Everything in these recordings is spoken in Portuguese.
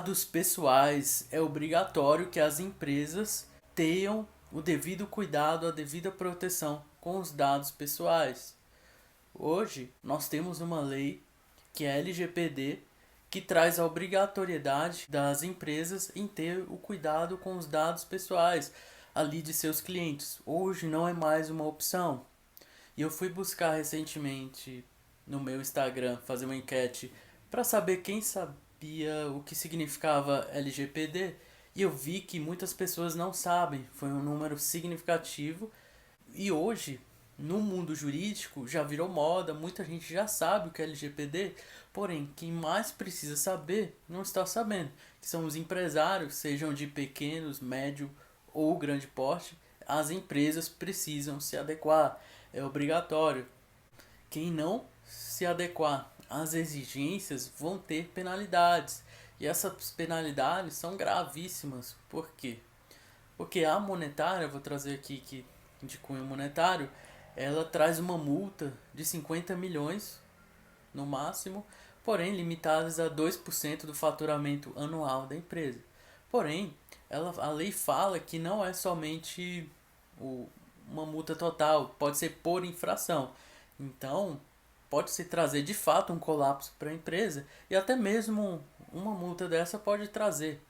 Dados pessoais é obrigatório que as empresas tenham o devido cuidado, a devida proteção com os dados pessoais. Hoje, nós temos uma lei que é a LGPD, que traz a obrigatoriedade das empresas em ter o cuidado com os dados pessoais ali de seus clientes. Hoje não é mais uma opção. E eu fui buscar recentemente no meu Instagram fazer uma enquete para saber quem sabia o que significava LGPD e eu vi que muitas pessoas não sabem. Foi um número significativo e hoje no mundo jurídico já virou moda, muita gente já sabe o que é LGPD, porém quem mais precisa saber não está sabendo, que são os empresários, sejam de pequenos, médio ou grande porte. As empresas precisam se adequar, é obrigatório. Quem não se adequar às exigências vão ter penalidades. E essas penalidades são gravíssimas. Por quê? Porque a monetária, vou trazer aqui que de cunho monetário, ela traz uma multa de 50 milhões no máximo, porém limitadas a 2% do faturamento anual da empresa. Porém, a lei fala que não é somente o, uma multa total, pode ser por infração. Então, pode se trazer de fato um colapso para a empresa e até mesmo uma multa dessa pode trazer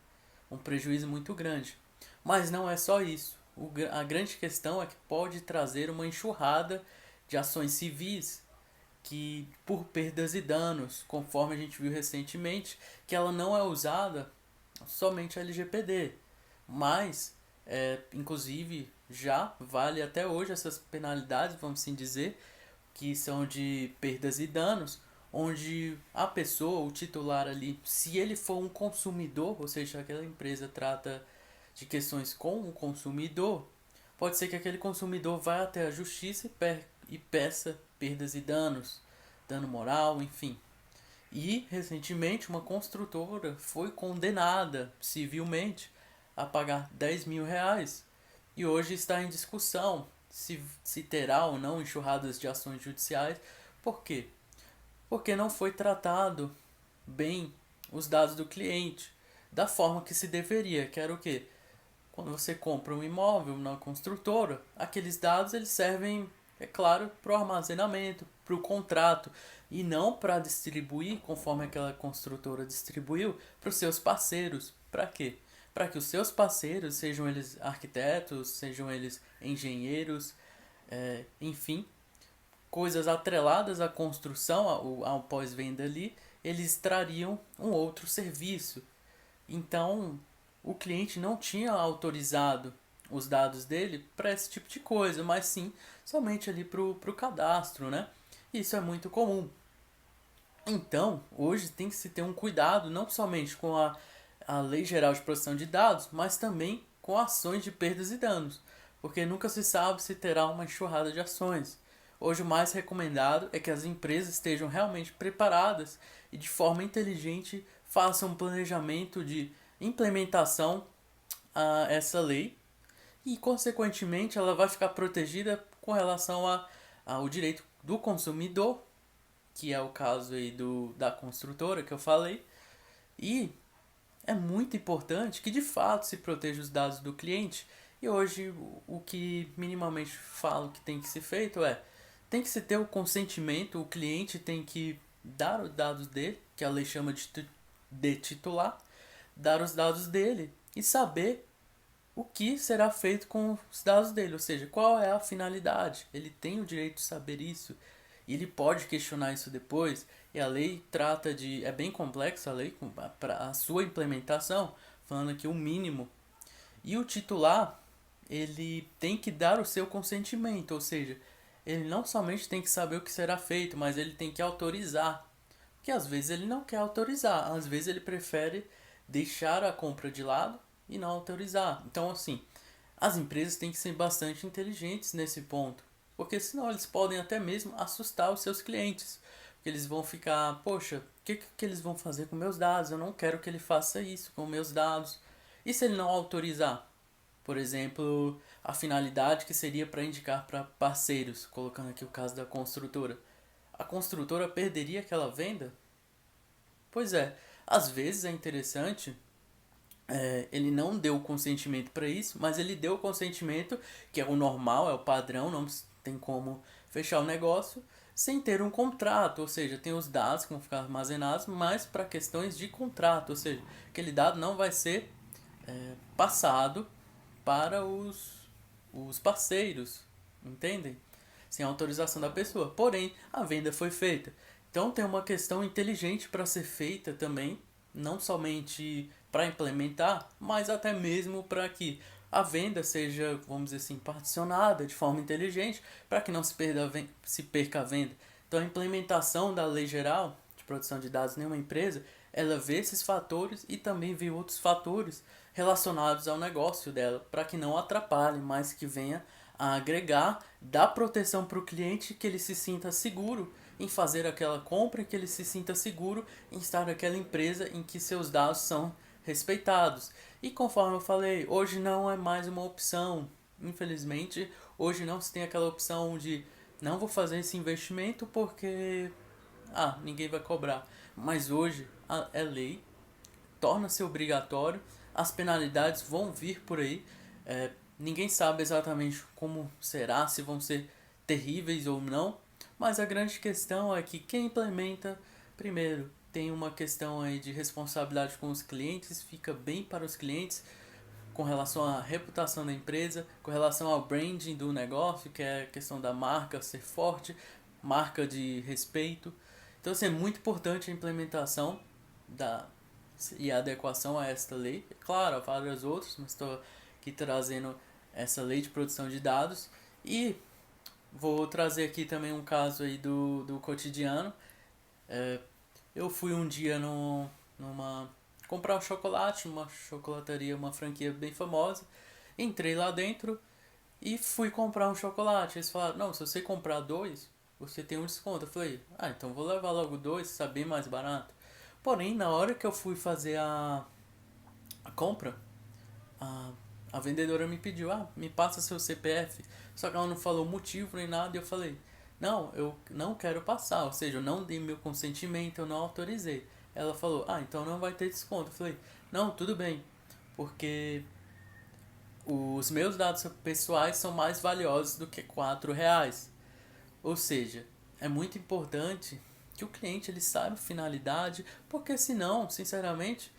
um prejuízo muito grande. Mas não é só isso. A grande questão é que pode trazer uma enxurrada de ações civis que por perdas e danos, conforme a gente viu recentemente, que ela não é usada somente a LGPD, mas inclusive já vale até hoje essas penalidades, vamos assim dizer, que são de perdas e danos, onde a pessoa, o titular ali, se ele for um consumidor, ou seja, aquela empresa trata de questões com o consumidor, pode ser que aquele consumidor vá até a justiça e peça perdas e danos, dano moral, enfim. E recentemente uma construtora foi condenada civilmente a pagar 10 mil reais e hoje está em discussão se terá ou não enxurradas de ações judiciais. Por quê? Porque não foi tratado bem os dados do cliente da forma que se deveria, que era o quê? Quando você compra um imóvel na construtora, aqueles dados eles servem, é claro, para o armazenamento, para o contrato e não para distribuir conforme aquela construtora distribuiu para os seus parceiros. Para quê? Para que os seus parceiros, sejam eles arquitetos, sejam eles engenheiros, enfim, coisas atreladas à construção, ao pós-venda ali, eles trariam um outro serviço. Então, o cliente não tinha autorizado os dados dele para esse tipo de coisa, mas sim somente ali para o cadastro, né? Isso é muito comum. Então, hoje tem que se ter um cuidado não somente com a Lei Geral de Proteção de Dados, mas também com ações de perdas e danos, porque nunca se sabe se terá uma enxurrada de ações. Hoje o mais recomendado é que as empresas estejam realmente preparadas e de forma inteligente façam um planejamento de implementação a essa lei e, consequentemente, ela vai ficar protegida com relação ao direito do consumidor, que é o caso aí da construtora que eu falei, e é muito importante que de fato se proteja os dados do cliente. E hoje o que minimamente falo que tem que ser feito tem que se ter o consentimento, o cliente tem que dar os dados dele, que a lei chama de titular, dar os dados dele e saber o que será feito com os dados dele, ou seja, qual é a finalidade. Ele tem o direito de saber isso e ele pode questionar isso depois. E a lei trata de. É bem complexa a lei para a sua implementação, falando aqui o mínimo. E o titular, ele tem que dar o seu consentimento, ou seja, ele não somente tem que saber o que será feito, mas ele tem que autorizar. Porque às vezes ele não quer autorizar, às vezes ele prefere deixar a compra de lado e não autorizar. Então, assim, as empresas têm que ser bastante inteligentes nesse ponto, porque senão eles podem até mesmo assustar os seus clientes. Porque eles vão ficar, poxa, o que eles vão fazer com meus dados? Eu não quero que ele faça isso com meus dados. E se ele não autorizar? Por exemplo, a finalidade que seria para indicar para parceiros, colocando aqui o caso da construtora. A construtora perderia aquela venda? Pois é, Às vezes é interessante, ele não deu o consentimento para isso, mas ele deu o consentimento, que é o normal, é o padrão, não tem como fechar o negócio sem ter um contrato, ou seja, tem os dados que vão ficar armazenados, mas para questões de contrato, ou seja, aquele dado não vai ser passado para os parceiros, entendem? Sem autorização da pessoa. Porém, a venda foi feita. Então tem uma questão inteligente para ser feita também, não somente para implementar, mas até mesmo para que a venda seja, vamos dizer assim, particionada de forma inteligente, para que não se perca a venda. Então a implementação da lei geral de proteção de dados em uma empresa, ela vê esses fatores e também vê outros fatores relacionados ao negócio dela, para que não atrapalhe, mas que venha a agregar, dar proteção para o cliente, que ele se sinta seguro em fazer aquela compra, que ele se sinta seguro em estar naquela empresa em que seus dados são respeitados. E conforme eu falei, hoje não é mais uma opção. Infelizmente, hoje não se tem aquela opção de não vou fazer esse investimento porque ninguém vai cobrar. Mas hoje é lei, torna-se obrigatório, as penalidades vão vir por aí. Ninguém sabe exatamente como será, se vão ser terríveis ou não, mas a grande questão é que quem implementa, primeiro, tem uma questão aí de responsabilidade com os clientes, fica bem para os clientes com relação à reputação da empresa, com relação ao branding do negócio, que é a questão da marca ser forte, marca de respeito. Então, assim, é muito importante a implementação e a adequação a esta lei. É claro, há várias outras, mas estou aqui trazendo essa lei de proteção de dados. E vou trazer aqui também um caso aí do cotidiano. Eu fui um dia numa comprar um chocolate, uma chocolataria, uma franquia bem famosa. Entrei lá dentro e fui comprar um chocolate. Eles falaram, não, se você comprar dois, você tem um desconto. Eu falei, então vou levar logo dois, está bem mais barato. Porém, na hora que eu fui fazer a compra, a vendedora me pediu, me passa seu CPF. Só que ela não falou motivo nem nada e eu falei, não, eu não quero passar, ou seja, eu não dei meu consentimento, eu não autorizei. Ela falou, então não vai ter desconto. Eu falei, não, tudo bem, porque os meus dados pessoais são mais valiosos do que R$ 4. Ou seja, é muito importante que o cliente ele saiba a finalidade, porque senão, sinceramente,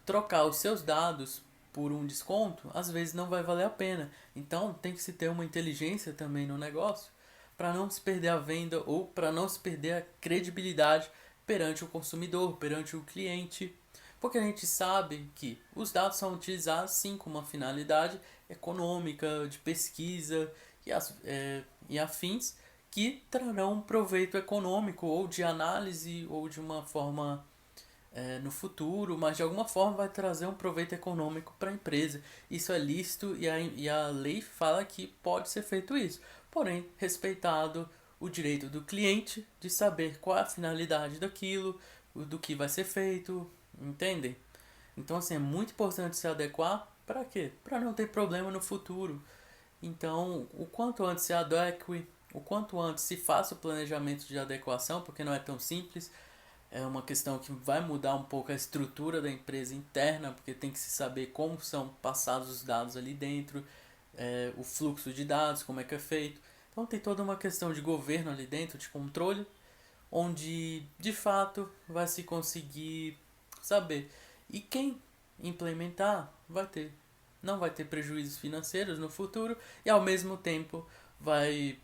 trocar os seus dados por um desconto, às vezes não vai valer a pena. Então tem que se ter uma inteligência também no negócio para não se perder a venda ou para não se perder a credibilidade perante o consumidor, perante o cliente. Porque a gente sabe que os dados são utilizados sim com uma finalidade econômica, de pesquisa e afins que trarão um proveito econômico ou de análise ou de uma forma no futuro, mas de alguma forma vai trazer um proveito econômico para a empresa. Isso é lícito e a lei fala que pode ser feito isso, porém respeitado o direito do cliente de saber qual é a finalidade daquilo, do que vai ser feito, entendem? Então assim, é muito importante se adequar para quê? Para não ter problema no futuro. Então, o quanto antes se adeque, o quanto antes se faça o planejamento de adequação, porque não é tão simples. É uma questão que vai mudar um pouco a estrutura da empresa interna, porque tem que se saber como são passados os dados ali dentro, o fluxo de dados, como é que é feito. Então tem toda uma questão de governo ali dentro, de controle, onde de fato vai se conseguir saber. E quem implementar não vai ter prejuízos financeiros no futuro e ao mesmo tempo vai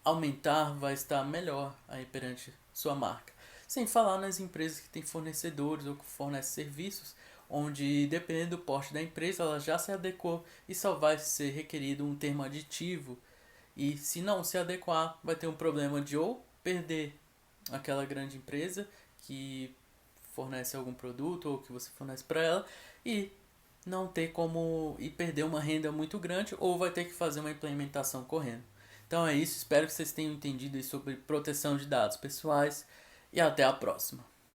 aumentar, vai estar melhor aí perante sua marca. Sem falar nas empresas que têm fornecedores ou que fornecem serviços, onde dependendo do porte da empresa, ela já se adequou e só vai ser requerido um termo aditivo. E se não se adequar, vai ter um problema de ou perder aquela grande empresa que fornece algum produto ou que você fornece para ela e não ter como e perder uma renda muito grande ou vai ter que fazer uma implementação correndo. Então é isso, espero que vocês tenham entendido sobre proteção de dados pessoais e até a próxima.